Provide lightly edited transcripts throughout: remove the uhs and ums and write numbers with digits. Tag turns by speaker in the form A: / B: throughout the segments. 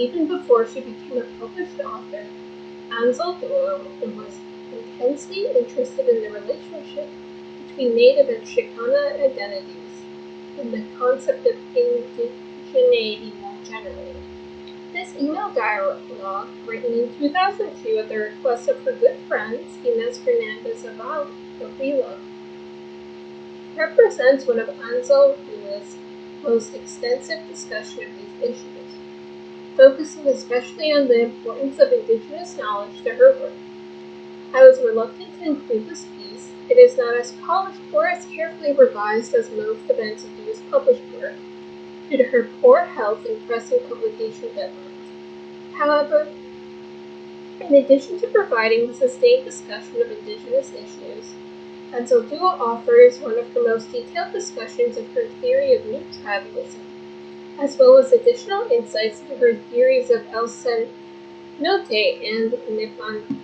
A: even before she became a published author, Anzaldua was intensely interested in the relationship between Native and Chicano identities and the concept of indigeneity more generally. This email dialogue, written in 2002 at the request of her good friends Inez Fernandez Avila, represents one of Anzaldua's most extensive discussion of these issues, focusing especially on the importance of indigenous knowledge to her work. I was reluctant to include this piece. It is not as polished or as carefully revised as most of Anzaldua's published work, due to her poor health and pressing publication deadlines. However, in addition to providing a sustained discussion of indigenous issues, Anzaldua offers one of the most detailed discussions of her theory of new tribalism, as well as additional insights into her theories of El Cenote and Nippon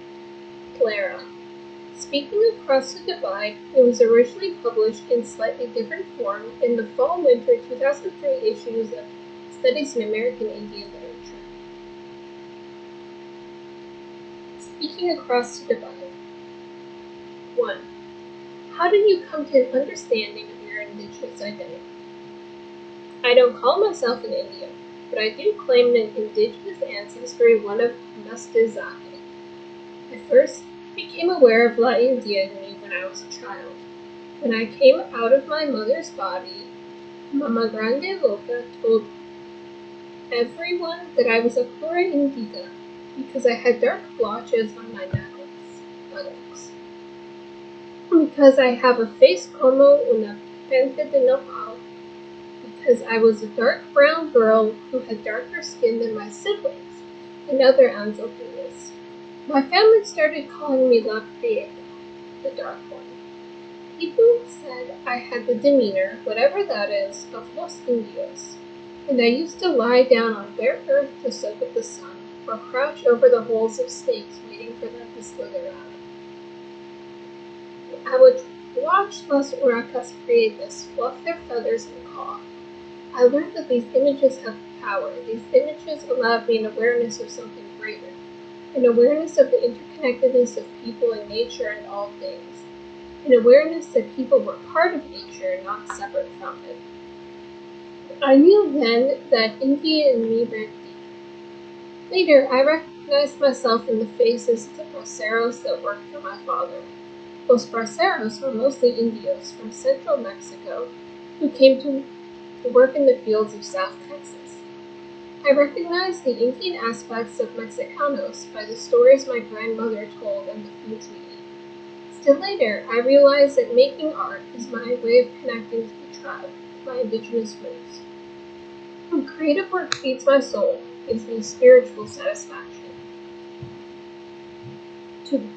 A: Clara. Speaking Across the Divide, it was originally published in slightly different form in the fall-winter 2003 issues of Studies in American Indian Literature. Speaking Across the Divide. 1. How did you come to an understanding of your indigenous identity? I don't call myself an Indian, but I do claim an indigenous ancestry, one of Mestizake. I first became aware of La Indianity when I was a child. When I came out of my mother's body, Mama Grande Loca told everyone that I was a pura indiga because I had dark blotches on my buttocks. Because I have a face como una pente de nopal, because I was a dark brown girl who had darker skin than my siblings and other Anzalduas. My family started calling me La Prieta, the dark one. People said I had the demeanor, whatever that is, of Los Indios, and I used to lie down on bare earth to soak up the sun, or crouch over the holes of snakes waiting for them to slither out. I would watch Las Urracas Prietas fluff their feathers and caw. I learned that these images have power. These images allowed me an awareness of something greater, an awareness of the interconnectedness of people and nature and all things, an awareness that people were part of nature, not separate from it. I knew then that Indian in me ran deep. Later, I recognized myself in the faces of the braceros that worked for my father. Those braceros were mostly Indios from central Mexico who came to work in the fields of South Texas. I recognized the Indian aspects of Mexicanos by the stories my grandmother told and the foods we ate. Still later, I realized that making art is my way of connecting to the tribe, my indigenous roots. When creative work feeds my soul, it gives me spiritual satisfaction. 2.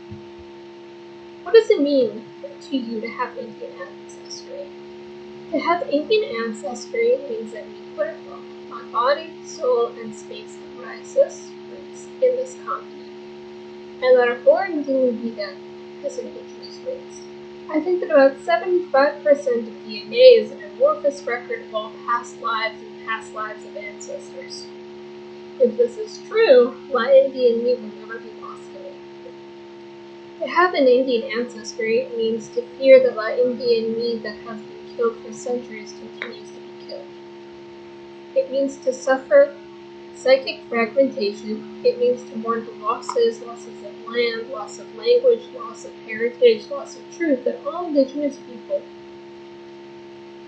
A: What does it mean to you to have Indian ancestry? To have Indian ancestry means that mi cuerpo, my body, soul, and space have roots in this continent, and that a foreign de mi vida has indigenous roots. I think that about 75% of DNA is an amorphous record of all past lives and past lives of ancestors. If this is true, La Indian me will never be lost to me. To have an Indian ancestry means to fear that La Indian me that has been killed for centuries continues to be killed. It means to suffer psychic fragmentation. It means to mourn the losses of land, loss of language, loss of heritage, loss of truth that all indigenous people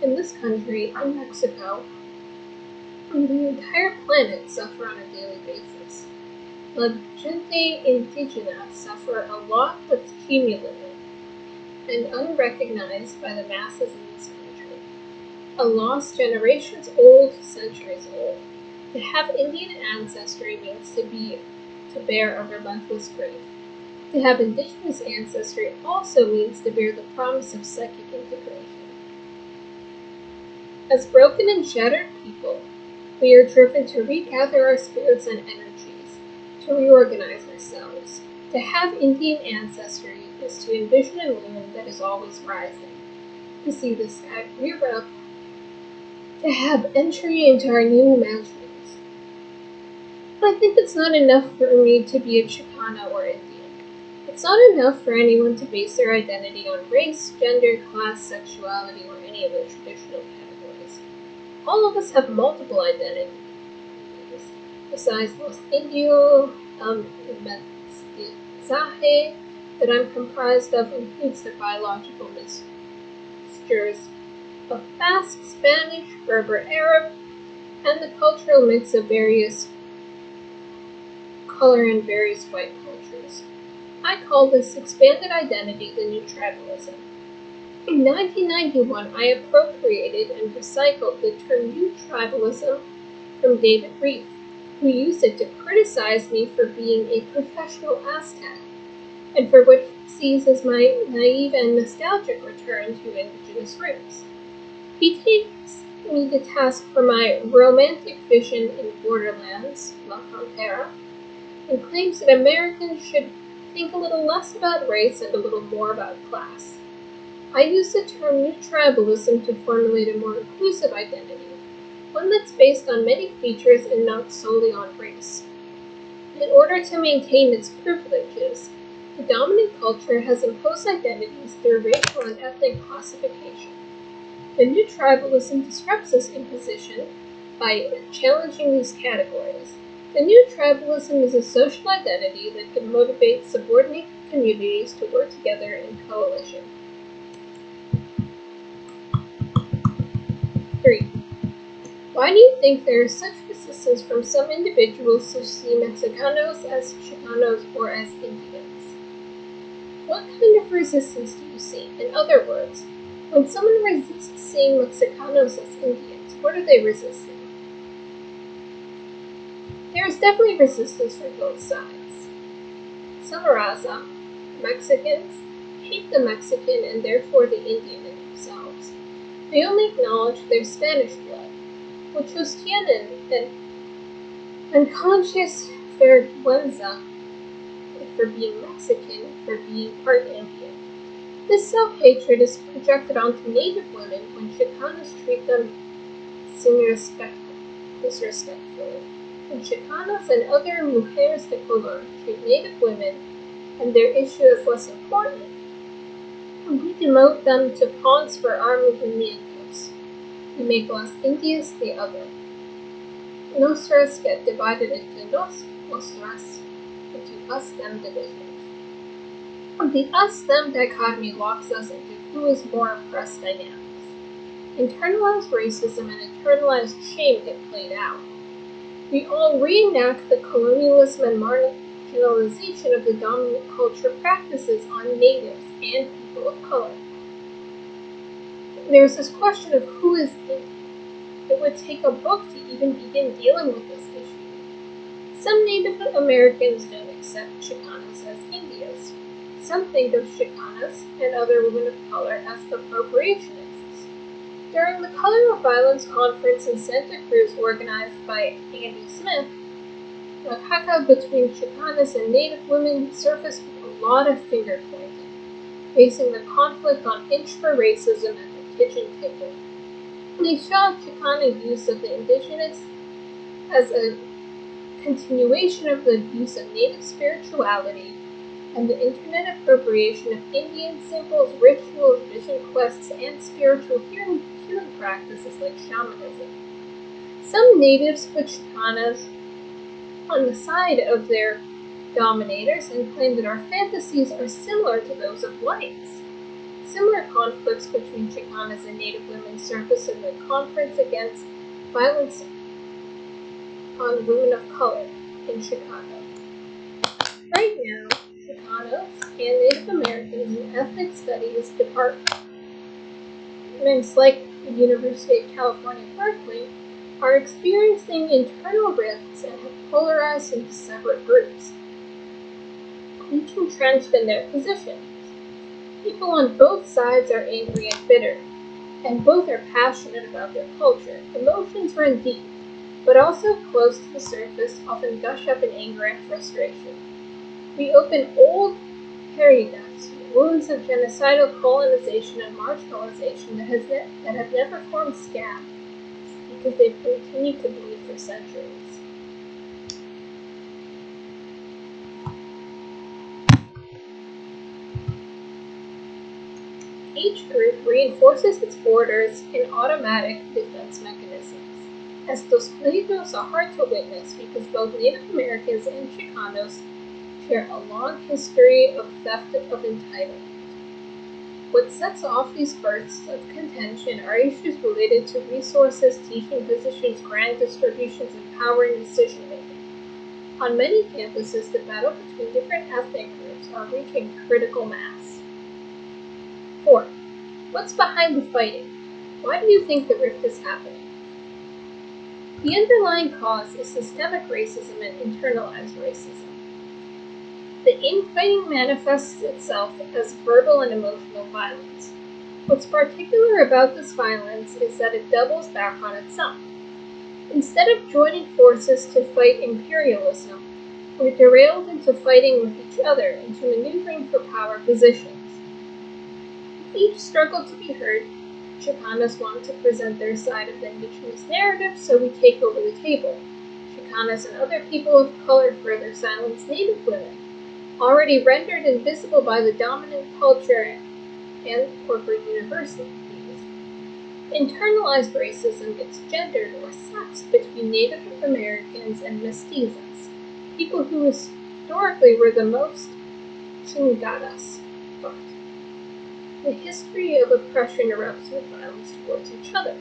A: in this country, in Mexico, and the entire planet suffer on a daily basis. La gente indigena suffer a lot that's cumulative and unrecognized by the masses in this country. A loss generations old, centuries old. To have Indian ancestry means to bear a relentless grief. To have indigenous ancestry also means to bear the promise of psychic integration. As broken and shattered people, we are driven to regather our spirits and energies, to reorganize ourselves. To have Indian ancestry is to envision a moon that is always rising, to see the sky rear up, to have entry into our new imaginings. But I think it's not enough for me to be a Chicano or Indian. It's not enough for anyone to base their identity on race, gender, class, sexuality, or any of the traditional categories. All of us have multiple identities. Besides Los Indio, mestizaje that I'm comprised of includes the biological mixtures of Basque, Spanish, Berber, Arab, and the cultural mix of various color and various white cultures. I call this expanded identity the new tribalism. In 1991, I appropriated and recycled the term new tribalism from David Reef, who used it to criticize me for being a professional Aztec, and for what he sees as my naive and nostalgic return to indigenous roots. He takes me to task for my romantic vision in Borderlands, La Frontera, and claims that Americans should think a little less about race and a little more about class. I use the term new tribalism to formulate a more inclusive identity, one that's based on many features and not solely on race. In order to maintain its privileges, the dominant culture has imposed identities through racial and ethnic classification. The new tribalism disrupts this imposition by challenging these categories. The new tribalism is a social identity that can motivate subordinate communities to work together in coalition. 3. Why do you think there is such resistance from some individuals to see Mexicanos as Chicanos or as Indians? What kind of resistance do you see? In other words, when someone resists seeing Mexicanos as Indians, what are they resisting? There is definitely resistance from both sides. Some raza, Mexicans, hate the Mexican and therefore the Indian in themselves. They only acknowledge their Spanish blood, muchos tienen an unconscious vergüenza for being Mexican, for being part Indian. This self-hatred is projected onto Native women when Chicanos treat them disrespectfully. When Chicanos and other mujeres de color treat Native women and their issue as less important, we demote them to pawns for our movimientos. We make las Indias the other. Nostras get divided into nos, vostras, into us-them divisions. The us-them dichotomy locks us into who is more oppressed dynamics. Internalized racism and internalized shame get played out. We all reenact the colonialism and marginalization of the dominant culture practices on natives and people of color. There's this question of who is Indian. It would take a book to even begin dealing with this issue. Some Native Americans don't accept Chicanos as Indios. Some think of Chicanas and other women of color as appropriationists. During the Color of Violence conference in Santa Cruz organized by Andy Smith, the haka between Chicanas and Native women surfaced with a lot of finger-pointing, basing the conflict on inch for racism at the kitchen table. They saw Chicana use of the indigenous as a continuation of the use of Native spirituality and the internet appropriation of Indian symbols, rituals, vision quests, and spiritual healing practices like shamanism. Some natives put Chicanas on the side of their dominators and claim that our fantasies are similar to those of whites. Similar conflicts between Chicanas and Native women surfaced in the conference against violence on women of color in Chicago. Right now, Chicanos and Native Americans in ethnic studies departments like the University of California, Berkeley, are experiencing internal rifts and have polarized into separate groups, each entrenched in their positions. People on both sides are angry and bitter, and both are passionate about their culture. Emotions run deep, but also close to the surface, often gush up in anger and frustration. We open old heridas, wounds of genocidal colonization and marginalization that have never formed scabs, because they've continued to bleed for centuries. each group reinforces its borders in automatic defense mechanisms. Estos pleitos are hard to witness because both Native Americans and Chicanos share a long history of theft of entitlement. What sets off these bursts of contention are issues related to resources, teaching positions, grant distributions, and power and decision-making. On many campuses, the battle between different ethnic groups are reaching critical mass. 4. What's behind the fighting? Why do you think the rift is happening? The underlying cause is systemic racism and internalized racism. The infighting manifests itself as verbal and emotional violence. What's particular about this violence is that it doubles back on itself. Instead of joining forces to fight imperialism, we're derailed into fighting with each other, into maneuvering for power positions. Each struggle to be heard, Chicanos want to present their side of the indigenous narrative, so we take over the table. Chicanos and other people of color further silence Native women, already rendered invisible by the dominant culture and corporate universities. Internalized racism gets gendered or sexed between Native Americans and mestizos, people who historically were the most chingadas. But the history of oppression erupts with violence towards each other.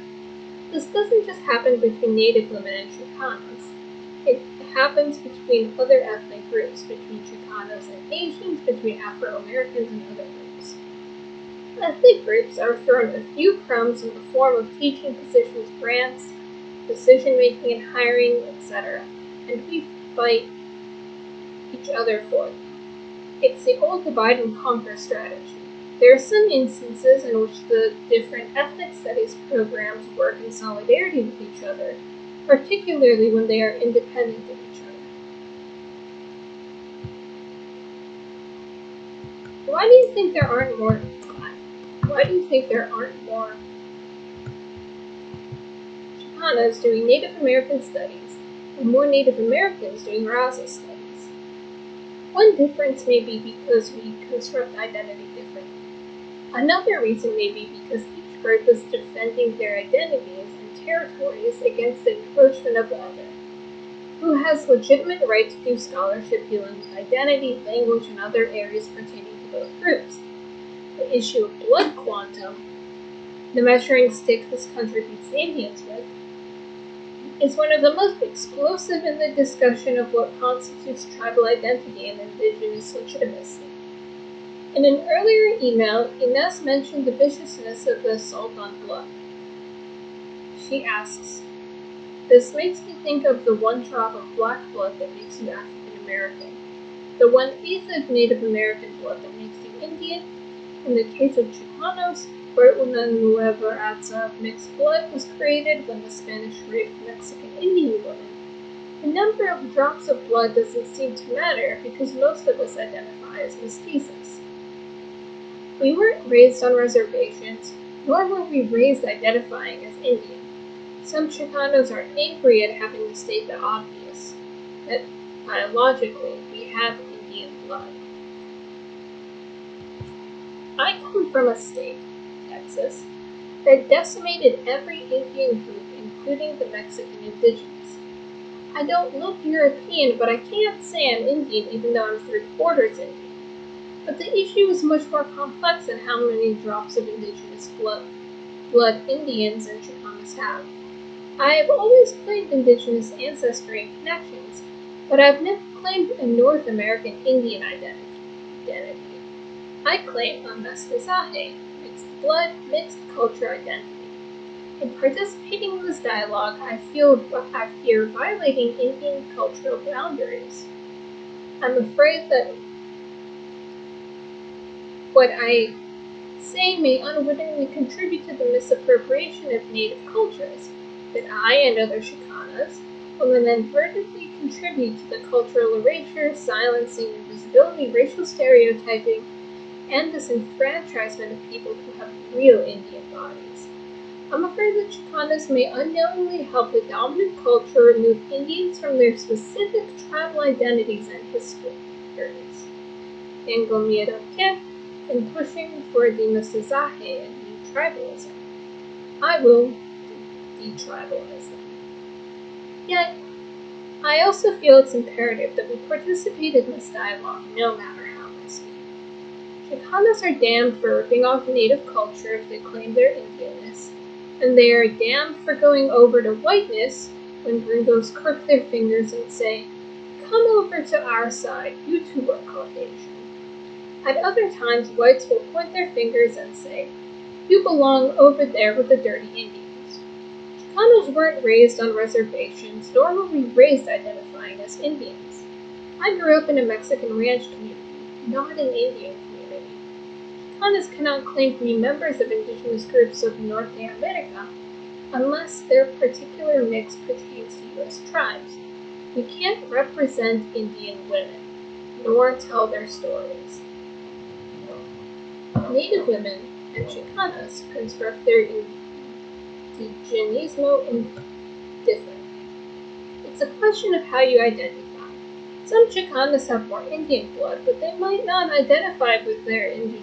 A: This doesn't just happen between Native women and Chicanos. It happens between other ethnic groups, between Chicanos and Asians, between Afro-Americans and other groups. Ethnic groups are thrown a few crumbs in the form of teaching positions, grants, decision-making and hiring, etc., and we fight each other for them. It's the old divide and conquer strategy. There are some instances in which the different ethnic studies programs work in solidarity with each other, particularly when they are independent of each other. Why do you think there aren't more? Why do you think there aren't more Chicanos doing Native American studies and more Native Americans doing Raza studies? One difference may be because we construct identity differently. Another reason may be because each group is defending their identities and territories against the encroachment of the other, who has legitimate right to do scholarship dealing with identity, language, and other areas pertaining to both groups. The issue of blood quantum, the measuring stick this country beats the Indians with, is one of the most explosive in the discussion of what constitutes tribal identity and indigenous legitimacy. In an earlier email, Ines mentioned the viciousness of the assault on blood. She asks, "This makes me think of the one drop of black blood that makes you African American, the 1/8 of Native American blood that makes you Indian. In the case of Chicanos, where una nueva raza of mixed blood was created when the Spanish raped Mexican Indian women, the number of drops of blood doesn't seem to matter because most of us identify as mestizos. We weren't raised on reservations, nor were we raised identifying as Indian. Some Chicanos are angry at having to state the obvious, that biologically we have Indian blood. I come from a state, Texas, that decimated every Indian group, including the Mexican indigenous. I don't look European, but I can't say I'm Indian even though I'm 3/4 Indian. But the issue is much more complex than how many drops of indigenous blood Indians and Chicanos have. I have always claimed indigenous ancestry and connections, but I've never claimed a North American Indian identity. I claim a mestizaje, mixed blood, mixed culture identity. In participating in this dialogue, I fear violating Indian cultural boundaries. I'm afraid that what I say may unwittingly contribute to the misappropriation of native cultures, that I and other Chicanas will inadvertently contribute to the cultural erasure, silencing, invisibility, racial stereotyping, and disenfranchisement of people who have real Indian bodies. I'm afraid that Chicanas may unknowingly help the dominant culture remove Indians from their specific tribal identities and histories. Tengo miedo que, in pushing for the mestizaje and tribalism. I will detribalize them. Yet, I also feel it's imperative that we participate in this dialogue no matter how risky. Chicanos are damned for ripping off native culture if they claim their Indianness, and they are damned for going over to whiteness when gringos crook their fingers and say, "Come over to our side, you too are Caucasian." At other times, whites will point their fingers and say, "You belong over there with the dirty Indians." Chicanos weren't raised on reservations, nor were we raised identifying as Indians. I grew up in a Mexican ranch community, not an Indian community. Chicanos cannot claim to be members of indigenous groups of North America unless their particular mix pertains to U.S. tribes. We can't represent Indian women, nor tell their stories. Native women and Chicanas construct their indigenismo differently. It's a question of how you identify. Some Chicanas have more Indian blood, but they might not identify with their indigeneity.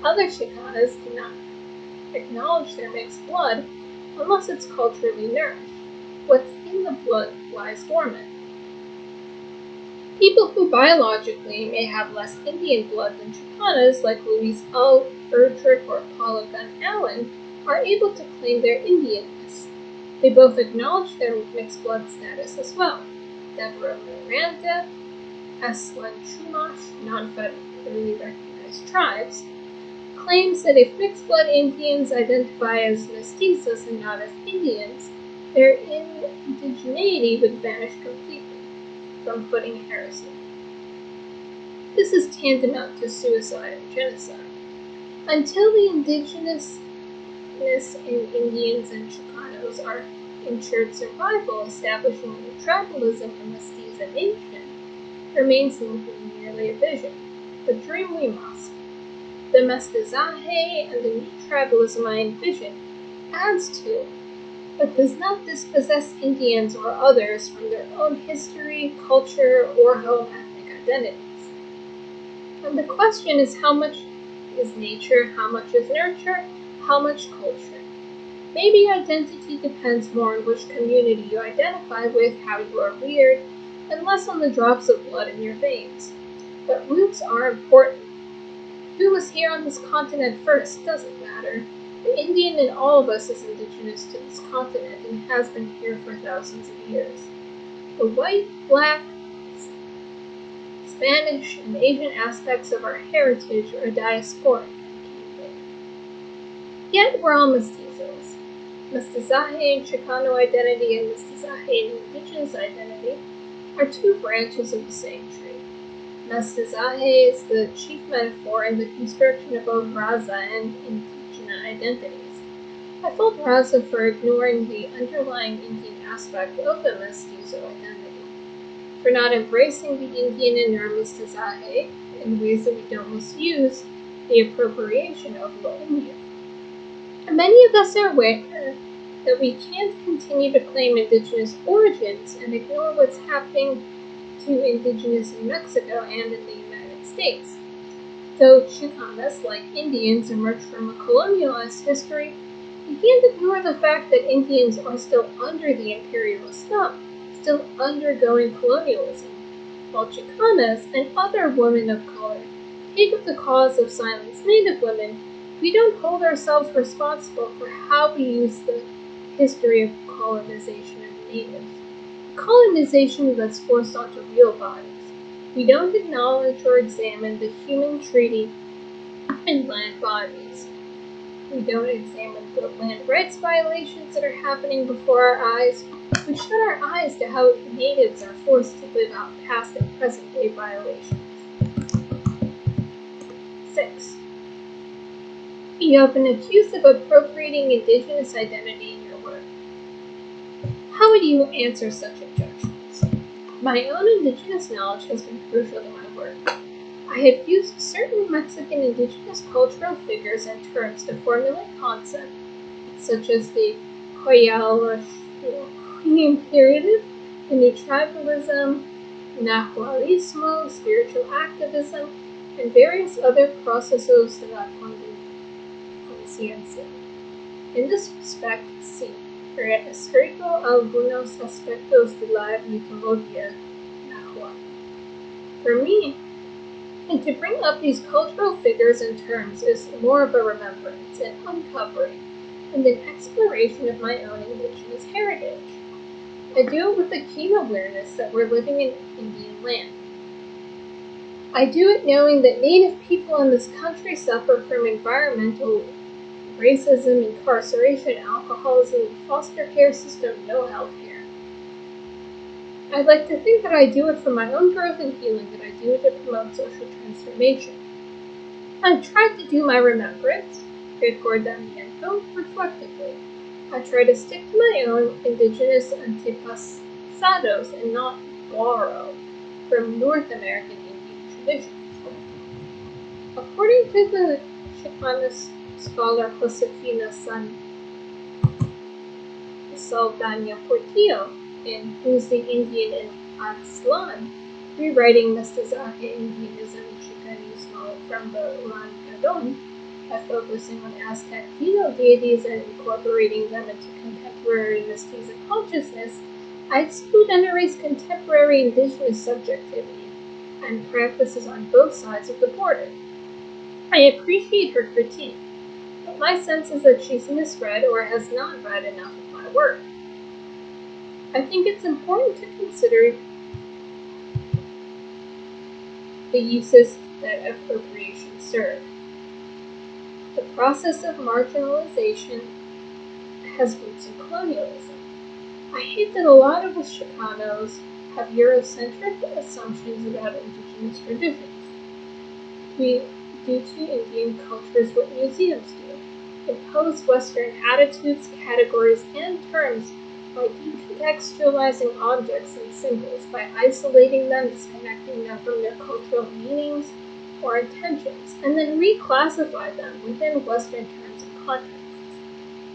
A: Other Chicanas do not acknowledge their mixed blood unless it's culturally nourished. What's in the blood lies dormant. People who biologically may have less Indian blood than Chicanas, like Louise O. Erdrich or Paula Gunn Allen, are able to claim their Indianness. They both acknowledge their mixed blood status as well. Deborah Miranda, Aslan Chumash, non-federally recognized tribes, claims that if mixed blood Indians identify as mestizos and not as Indians, their indigeneity would vanish completely from footing heresy. This is tantamount to suicide and genocide. Until the indigenousness in Indians and Chicanos are ensured survival, establishing new tribalism and mestization remains merely a vision, but dream we must. The mestizaje and the new tribalism I envision adds to, but does not dispossess Indians or others from their own history, culture, or home ethnic identities. And the question is, how much is nature, how much is nurture, how much culture? Maybe identity depends more on which community you identify with, how you are reared, and less on the drops of blood in your veins. But roots are important. Who was here on this continent first doesn't matter. The Indian in all of us is indigenous to this continent and has been here for thousands of years. The white, black, Spanish, and Asian aspects of our heritage are diasporic and came later. Yet we're all mestizos. Mestizaje and Chicano identity and mestizaje and indigenous identity are two branches of the same tree. Mestizaje is the chief metaphor in the construction of both raza and indigenous identities. I fault raza for ignoring the underlying Indian aspect of the mestizo identity, for not embracing the Indian in our mestizaje in ways that we don't misuse the appropriation of lo Indian. And many of us are aware that we can't continue to claim indigenous origins and ignore what's happening to indigenous in Mexico and in the United States. Though Chicanas, like Indians, emerged from a colonialist history, we can't ignore the fact that Indians are still under the imperialist thumb, still undergoing colonialism, while Chicanas and other women of color take up the cause of silenced Native women. We don't hold ourselves responsible for how we use the history of colonization of the natives. Colonization that's forced onto real bodies. We don't acknowledge or examine the human treaty in land bodies. We don't examine the land rights violations that are happening before our eyes. We shut our eyes to how natives are forced to live out past and present day violations. 6. You have been accused of appropriating indigenous identity in your work. How would you answer such objections? My own indigenous knowledge has been crucial to my work. I have used certain Mexican indigenous cultural figures and terms to formulate concepts, such as the Coyal imperative, the new tribalism, nahualismo, spiritual activism, and various other procesos de la conciencia. En this respect, sí, reescrito algunos aspectos de la mitología nahuatl. For me, and to bring up these cultural figures and terms is more of a remembrance, an uncovering, and an exploration of my own indigenous heritage. I do it with the keen awareness that we're living in Indian land. I do it knowing that Native people in this country suffer from environmental racism, incarceration, alcoholism, foster care system, no health care. I'd like to think that I do it for my own growth and healing, that I do it to promote social transformation. I try to do my remembrance, recordamiento, reflectively. I try to stick to my own indigenous antepasados and not borrow from North American Indian traditions. According to the Chicano scholar Josefina Saldaña Portillo, in Who's the Indian in Aztlan, rewriting Mestizaje Indianism Chicanismo from the Ulangadon, by focusing on Aztec female deities and incorporating them into contemporary Mestiza consciousness, I exclude and erase contemporary indigenous subjectivity and practices on both sides of the border. I appreciate her critique, but my sense is that she's misread or has not read enough of my work. I think it's important to consider the uses that appropriation serve. The process of marginalization has roots in colonialism. I hate that a lot of us Chicanos have Eurocentric assumptions about indigenous traditions. We do to Indian cultures what museums do: impose Western attitudes, categories, and terms by decontextualizing objects and symbols, by isolating them, disconnecting them from their cultural meanings or intentions, and then reclassify them within Western terms and contexts.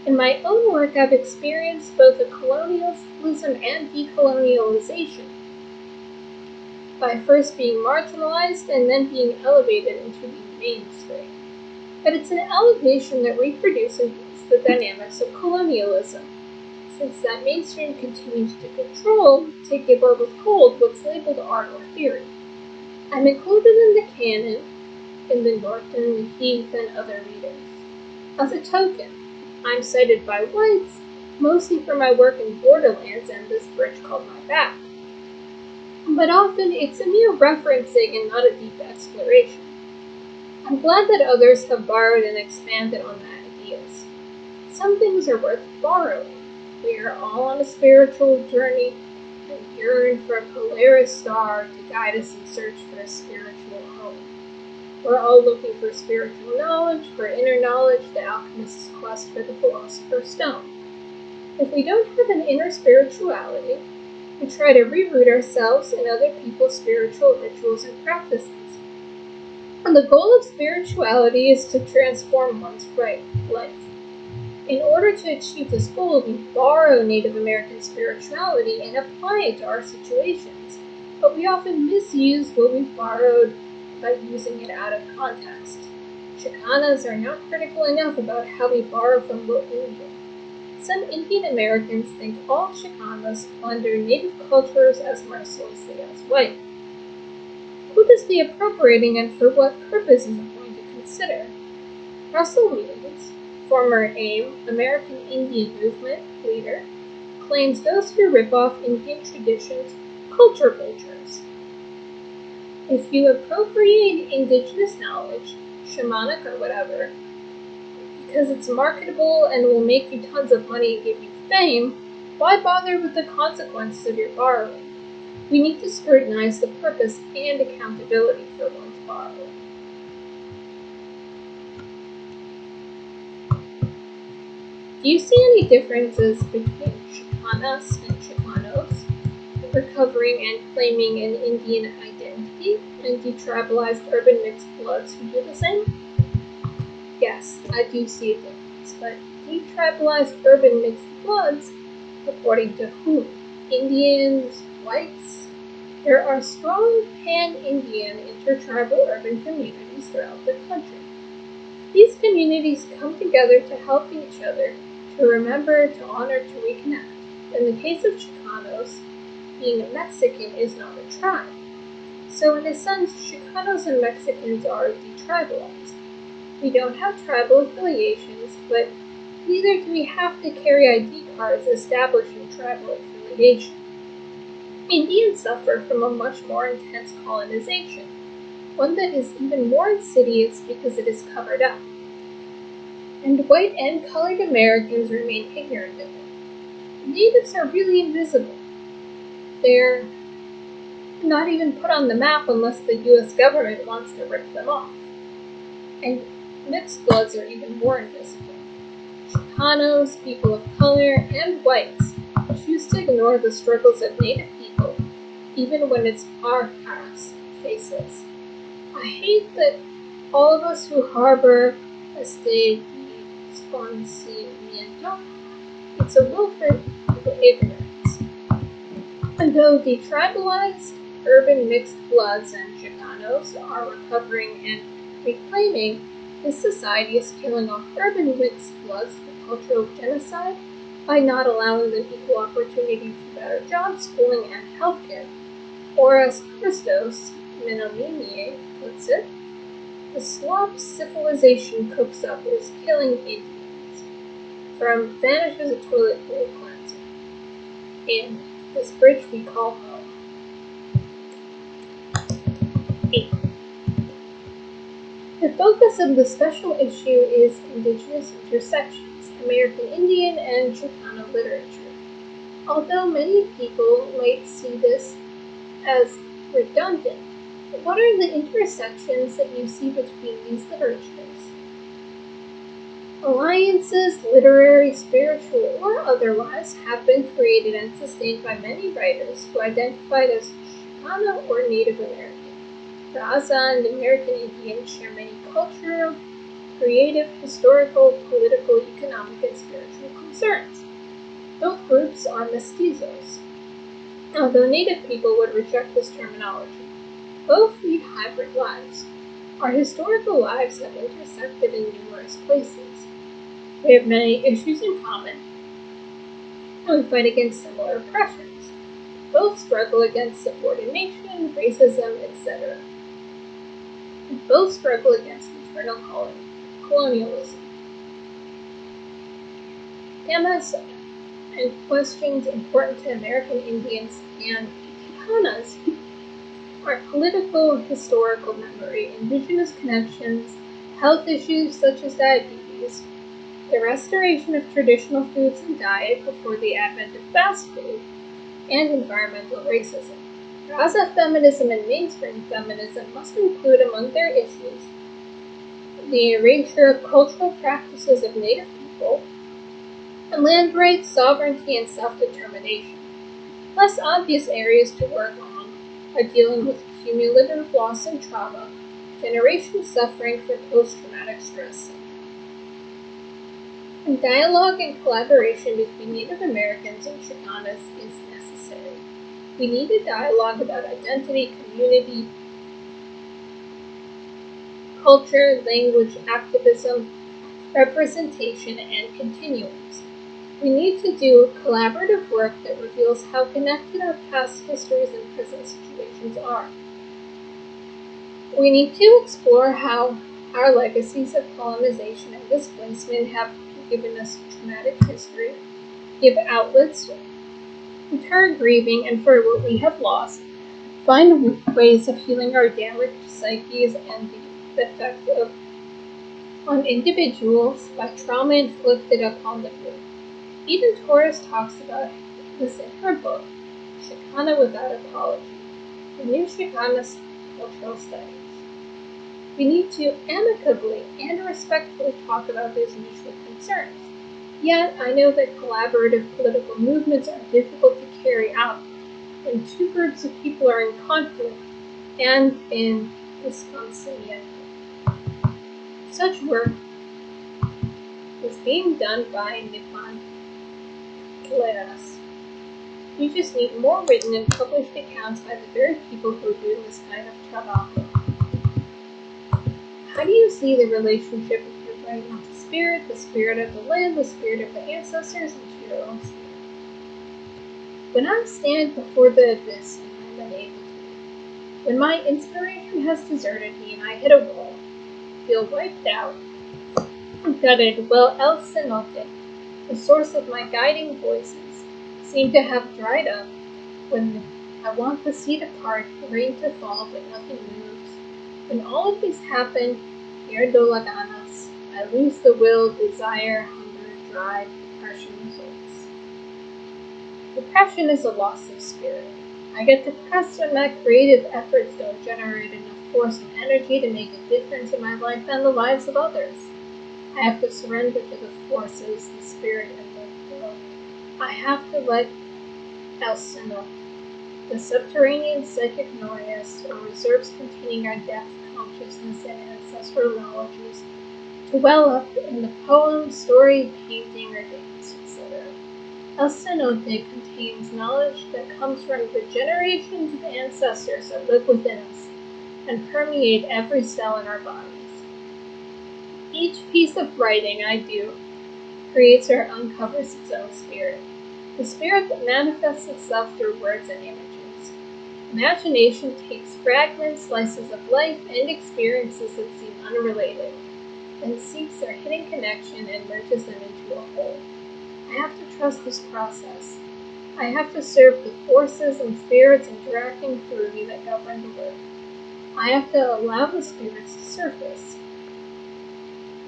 A: In my own work, I've experienced both a colonialism and decolonialization, by first being marginalized and then being elevated into the mainstream. But it's an elevation that reproduces the dynamics of colonialism, since that mainstream continues to control, to give or withhold what's labeled art or theory. I'm included in the canon, in the Norton, the Heath, and other readers. As a token, I'm cited by whites, mostly for my work in Borderlands and This Bridge Called My Back. But often it's a mere referencing and not a deep exploration. I'm glad that others have borrowed and expanded on my ideas. Some things are worth borrowing. We are all on a spiritual journey and yearn for a Polaris star to guide us in search for a spiritual home. We're all looking for spiritual knowledge, for inner knowledge, the alchemist's quest for the philosopher's stone. If we don't have an inner spirituality, we try to reroute ourselves in other people's spiritual rituals and practices. And the goal of spirituality is to transform one's life. In order to achieve this goal, we borrow Native American spirituality and apply it to our situations, but we often misuse what we've borrowed by using it out of context. Chicanas are not critical enough about how we borrow from what we do. Some Indian Americans think all Chicanas plunder Native cultures as mercilessly as white. Who does the appropriating and for what purpose is it going to consider? Russell Means, former AIM, American Indian Movement leader, claims those who rip off Indian traditions culture vultures. If you appropriate indigenous knowledge, shamanic or whatever, because it's marketable and will make you tons of money and give you fame, why bother with the consequences of your borrowing? We need to scrutinize the purpose and accountability for one's borrowing. Do you see any differences between Chicanas and Chicanos, recovering and claiming an Indian identity, and detribalized urban mixed bloods who do the same? Yes, I do see a difference, but detribalized urban mixed bloods, according to whom? Indians? Whites? There are strong pan-Indian intertribal urban communities throughout the country. These communities come together to help each other, to remember, to honor, to reconnect. In the case of Chicanos, being a Mexican is not a tribe. So in a sense, Chicanos and Mexicans are detribalized. We don't have tribal affiliations, but neither do we have to carry ID cards establishing tribal affiliation. Indians suffer from a much more intense colonization, one that is even more insidious because it is covered up. And white and colored Americans remain ignorant of it. Natives are really invisible. They're not even put on the map unless the US government wants to rip them off. And mixed bloods are even more invisible. Chicanos, people of color, and whites choose to ignore the struggles of Native people, even when it's our past faces. I hate that all of us who harbor este desconocimiento, it's a willful ignorance. And though detribalized, urban mixed bloods and Chicanos are recovering and reclaiming, this society is killing off urban mixed bloods for cultural genocide by not allowing them equal opportunity for better jobs, schooling, and healthcare. Or as Christos Minomini puts it, the slop civilization cooks up is killing Indians. From Vanish as a toilet bowl cleanser. In this bridge we call home. 8. The focus of the special issue is indigenous intersections, American Indian and Chicano literature. Although many people might see this as redundant, what are the intersections that you see between these literatures? Alliances, literary, spiritual, or otherwise, have been created and sustained by many writers who identified as Chicano or Native American. Raza and American Indian share many cultural, creative, historical, political, economic, and spiritual concerns. Both groups are mestizos, although Native people would reject this terminology. Both lead hybrid lives. Our historical lives have intersected in numerous places. We have many issues in common, and we fight against similar oppressions. Both struggle against subordination, racism, etc. And both struggle against maternal colonialism. Temas and questions important to American Indians and Chicanas are political and historical memory, indigenous connections, health issues such as diabetes, the restoration of traditional foods and diet before the advent of fast food, and environmental racism. Raza feminism and mainstream feminism must include among their issues the erasure of cultural practices of Native people, and land rights, sovereignty, and self-determination. Less obvious areas to work on are dealing with cumulative loss and trauma, generations suffering from post-traumatic stress syndrome. And dialogue and collaboration between Native Americans and Chicanas is necessary. We need a dialogue about identity, community, culture, language, activism, representation, and continuums. We need to do collaborative work that reveals how connected our past histories and present situations are. We need to explore how our legacies of colonization and displacement have given us traumatic history, give outlets to our grieving and for what we have lost, find ways of healing our damaged psyches and the effect of on individuals by trauma inflicted upon the group. Eden Torres talks about this in her book, Chicana Without Apology, the New Chicana Cultural Studies. We need to amicably and respectfully talk about these mutual concerns. Yet, I know that collaborative political movements are difficult to carry out when two groups of people are in conflict and in disconciliation. Such work is being done by Nippon Claras. You just need more written and published accounts by the very people who are doing this kind of trabajo. How do you see the relationship of your brain with the spirit of the land, the spirit of the ancestors, and to your own spirit? When I stand before the abyss and I'm unable to, when my inspiration has deserted me and I hit a wall, feel wiped out, gutted, well, El Cenote, the source of my guiding voices, seem to have dried up. When I want the sea to part, the rain to fall, but nothing moves. When all of these happen, pierdo las ganas. I lose the will, desire, hunger, drive, depression results. Depression is a loss of spirit. I get depressed when my creative efforts don't generate enough force and energy to make a difference in my life and the lives of others. I have to surrender to the forces, the spirit, and let go. I have to let El Seno, the subterranean psychic noise, or reserves containing our depth, consciousness, and ancestral knowledges, to well up in the poem, story, painting, or dance, etc. El Cenote contains knowledge that comes from the generations of ancestors that live within us and permeate every cell in our bodies. Each piece of writing I do creates or uncovers its own spirit, the spirit that manifests itself through words and images. Imagination takes fragments, slices of life, and experiences that seem unrelated, and seeks their hidden connection and merges them into a whole. I have to trust this process. I have to serve the forces and spirits interacting through me that govern the work. I have to allow the spirits to surface.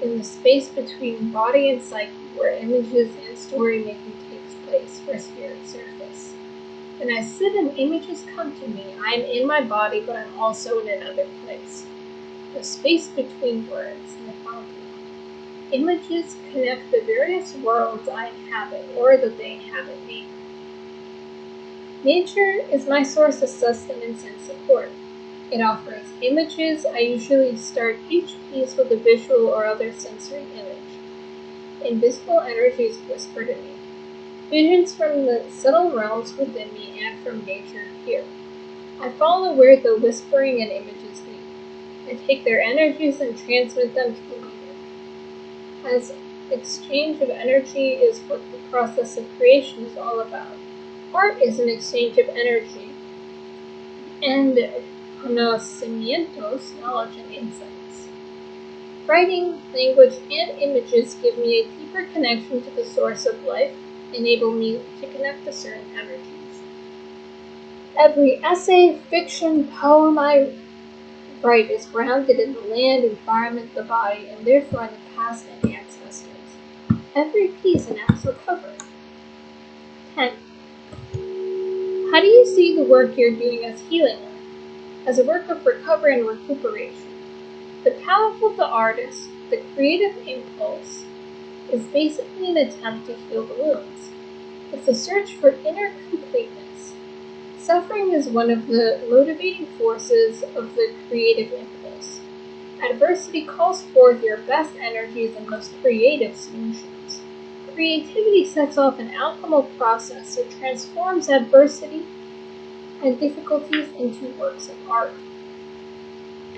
A: In the space between body and psyche, where images and story making takes place, where spirits surface. When I sit and images come to me, I am in my body, but I'm also in another place. The space between words, Nepal. Images connect the various worlds I inhabit, or that they inhabit me. Nature is my source of sustenance and support. It offers images. I usually start each piece with a visual or other sensory image. Invisible energies whisper to me. Visions from the subtle realms within me and from nature appear. I follow where the whispering and images lead. I take their energies and transmit them to the leader. As exchange of energy is what the process of creation is all about. Art is an exchange of energy and conocimientos, knowledge and insights. Writing, language, and images give me a deeper connection to the source of life, enable me to connect to certain energies. Every essay, fiction, poem I write is grounded in the land, environment, the body, and therefore in the past and ancestors. Every piece enacts recovery. 10. How do you see the work you're doing as healing work? As a work of recovery and recuperation? The path of the artist, the creative impulse, is basically an attempt to heal the wounds. It's a search for inner completeness. Suffering is one of the motivating forces of the creative impulse. Adversity calls forth your best energies and most creative solutions. Creativity sets off an alchemical process that transforms adversity and difficulties into works of art.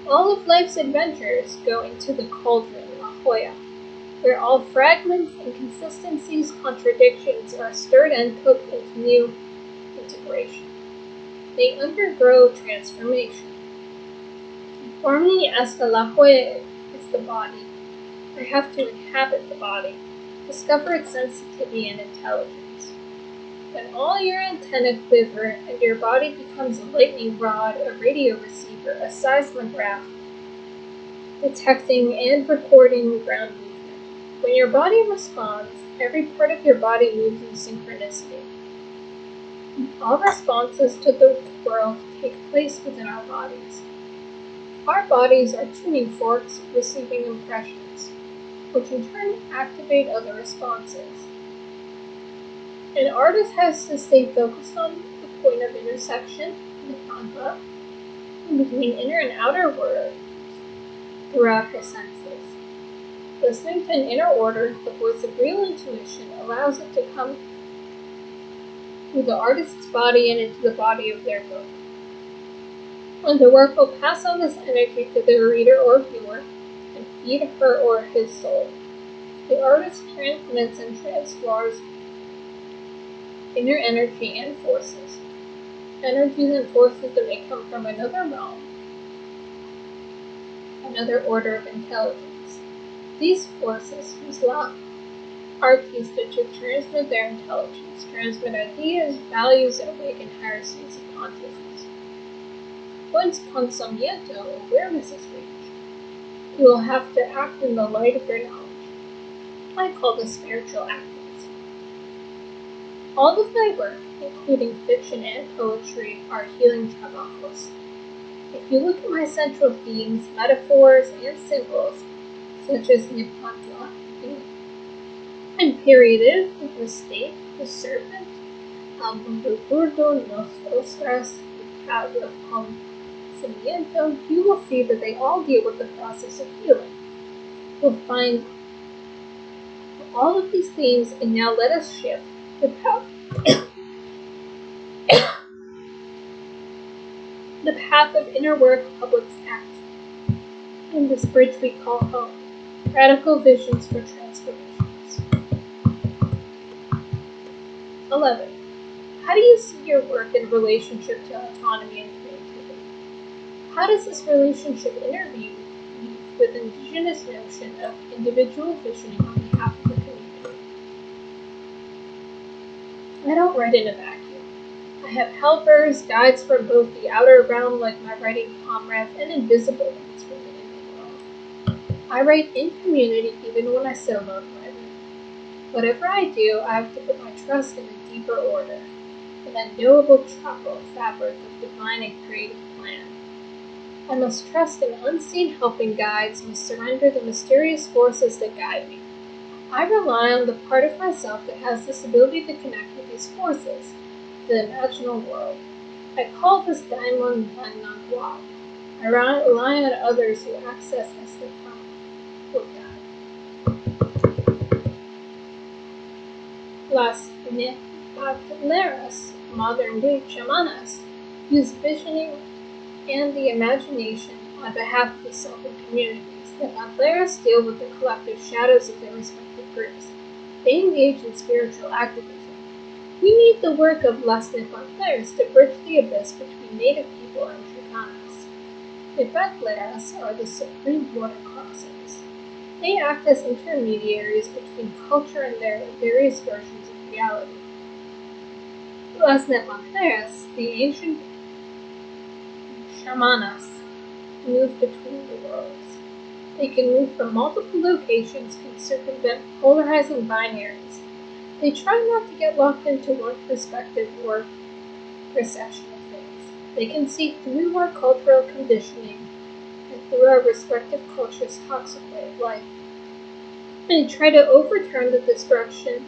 A: All of life's adventures go into the cauldron, La Jolla, where all fragments, inconsistencies, contradictions are stirred and cooked into new integration. They undergo transformation. For me, as the La Jolla is the body, I have to inhabit the body, discover its sensitivity and intelligence. When all your antennae quiver and your body becomes a lightning rod, a radio receiver, a seismograph, detecting and recording ground movement. When your body responds, every part of your body moves in synchronicity. All responses to the world take place within our bodies. Our bodies are tuning forks receiving impressions, which in turn activate other responses. An artist has to stay focused on the point of intersection, the kanva, between inner and outer worlds throughout her senses. Listening to an inner order, the voice of real intuition, allows it to come through the artist's body and into the body of their work. And the work will pass on this energy to the reader or viewer and feed her or his soul. The artist transmits and transforms inner energy and forces. Energies and forces that may come from another realm, another order of intelligence. These forces use love artists to transmit their intelligence, transmit ideas, values, and awaken higher states of consciousness. Once pensamiento, awareness is reached, you will have to act in the light of your knowledge. I call this spiritual activism. All of my work, including fiction and poetry, are healing trabajos. If you look at my central themes, metaphors, and symbols, such as Nipantla, and period, the state, the serpent, Burdo, Nos Ostras, the path of Pensamiento, you will see that they all deal with the process of healing. You'll find all of these themes, and now let us shift the path of inner work, public action, and this bridge we call home. Radical visions for transformations. 11. How do you see your work in relationship to autonomy and creativity? How does this relationship interweave with indigenous notion of individual visioning on behalf of the community? I don't write in a vacuum. I have helpers, guides from both the outer realm, like my writing comrades, and invisible ones from the inner world. I write in community even when I solo write. Whatever I do, I have to put my trust in a deeper order, in a knowable fabric of divine and creative plan. I must trust in unseen helping guides, must surrender the mysterious forces that guide me. I rely on the part of myself that has this ability to connect with these forces, the imaginal world. I call this Daimon Nangwa. I rely on others who access as the power. Las Nepatleras, modern-day chamanas, use visioning and the imagination on behalf of the self and communities. The Nepatleras deal with the collective shadows of their respective groups. They engage in spiritual activism. We need the work of Las Nepatleras to bridge the abyss between native people and Chicanos. Nepatleras are the supreme border crossers. They act as intermediaries between culture and their various versions of reality. Las Nepatleras, the ancient shamanas, move between the worlds. They can move from multiple locations, can circumvent polarizing binaries. They try not to get locked into one perspective or perception of things. They can see through our cultural conditioning and through our respective cultures' toxic way of life. They try to overturn the destructive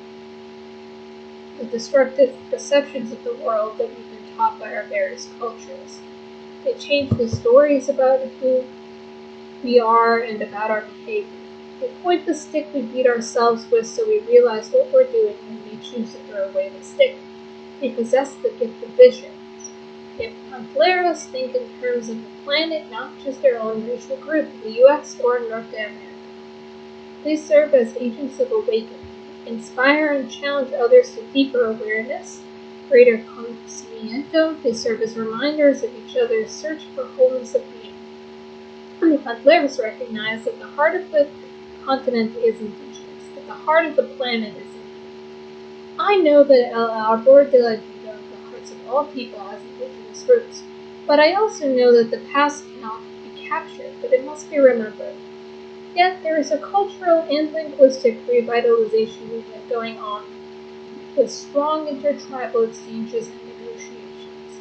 A: perceptions of the world that we've been taught by our various cultures. They change the stories about who we are and about our behavior. They point the stick we beat ourselves with so we realize what we're doing and we choose to throw away the stick. They possess the gift of visions. If Pantleros think in terms of the planet, not just their own racial group, the US or North America. They serve as agents of awakening, inspire and challenge others to deeper awareness, greater conocimiento. They serve as reminders of each other's search for wholeness of being. And the Pantleros recognize that the heart of the continent is indigenous, that the heart of the planet is indigenous. I know that El Arbor de la Vida, the hearts of all people, has indigenous roots, but I also know that the past cannot be captured, but it must be remembered. Yet there is a cultural and linguistic revitalization movement going on, with strong intertribal exchanges and negotiations.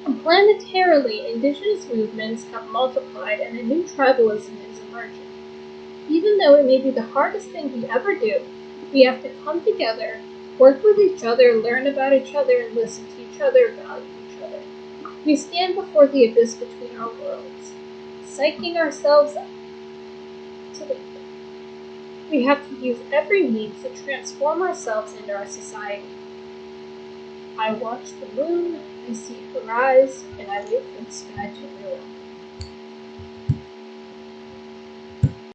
A: Planetarily, indigenous movements have multiplied and a new tribalism is emerging. Even though it may be the hardest thing we ever do, we have to come together, work with each other, learn about each other, and listen to each other, value each other. We stand before the abyss between our worlds, psyching ourselves up to the we have to use every means to transform ourselves and our society. I watch the moon, I see her rise, and I wait for the sky to roll.